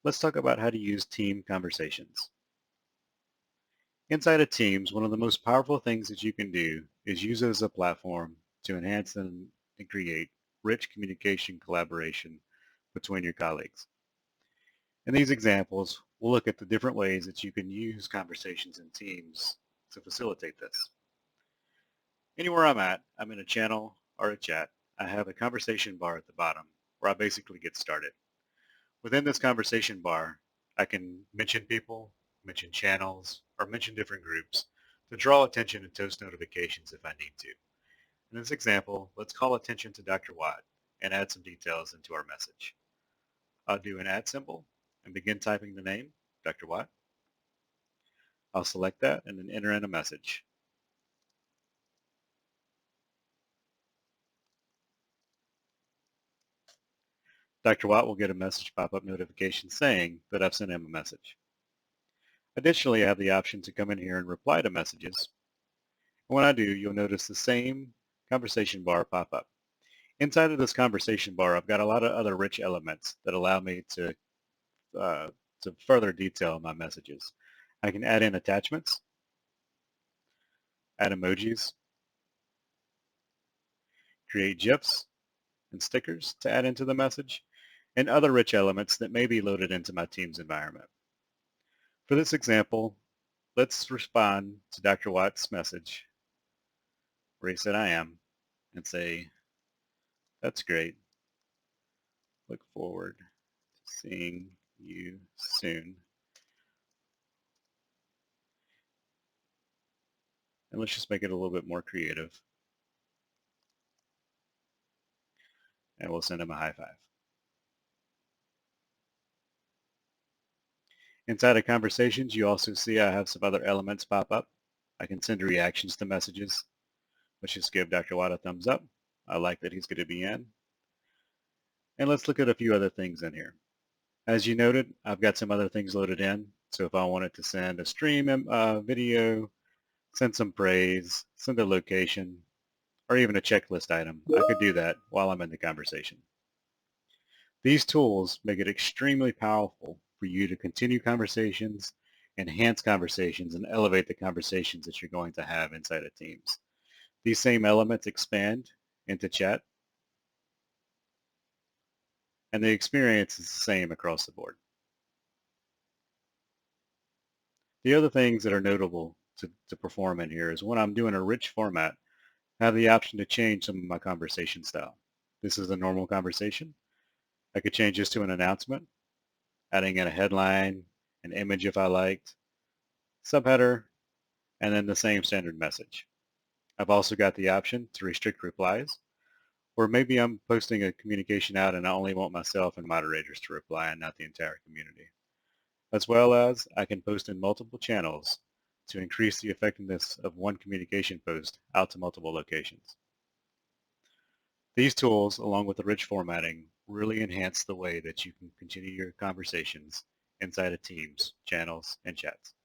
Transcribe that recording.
Let's talk about how to use team conversations. Inside of Teams, one of the most powerful things that you can do is use it as a platform to enhance and create rich communication collaboration between your colleagues. In these examples, we'll look at the different ways that you can use conversations in Teams to facilitate this. Anywhere I'm in a channel or a chat, I have a conversation bar at the bottom where I basically get started. Within this conversation bar, I can mention people, mention channels, or mention different groups to draw attention and toast notifications if I need to. In this example, let's call attention to Dr. Watt and add some details into our message. I'll do an @ symbol and begin typing the name, Dr. Watt. I'll select that and then enter in a message. Dr. Watt will get a message pop-up notification saying that I've sent him a message. Additionally, I have the option to come in here and reply to messages. And when I do, you'll notice the same conversation bar pop up. Inside of this conversation bar, I've got a lot of other rich elements that allow me to further detail my messages. I can add in attachments, add emojis, create GIFs and stickers to add into the message, and other rich elements that may be loaded into my Teams environment. For this example, let's respond to Dr. Watt's message where he said I am and say, that's great. Look forward to seeing you soon. And let's just make it a little bit more creative. And we'll send him a high five. Inside of conversations, you also see I have some other elements pop up. I can send reactions to messages. Let's just give Dr. Watt a thumbs up. I like that he's going to be in. And let's look at a few other things in here. As you noted, I've got some other things loaded in. So if I wanted to send a stream video, send some praise, send a location, or even a checklist item, I could do that while I'm in the conversation. These tools make it extremely powerful for you to continue conversations, enhance conversations, and elevate the conversations that you're going to have inside of Teams. These same elements expand into chat, and the experience is the same across the board. The other things that are notable to perform in here is when I'm doing a rich format, I have the option to change some of my conversation style. This is a normal conversation. I could change this to an announcement, adding in a headline, an image if I liked, subheader, and then the same standard message. I've also got the option to restrict replies, or maybe I'm posting a communication out and I only want myself and moderators to reply and not the entire community. As well as I can post in multiple channels to increase the effectiveness of one communication post out to multiple locations. These tools, along with the rich formatting, really enhance the way that you can continue your conversations inside of Teams, channels, and chats.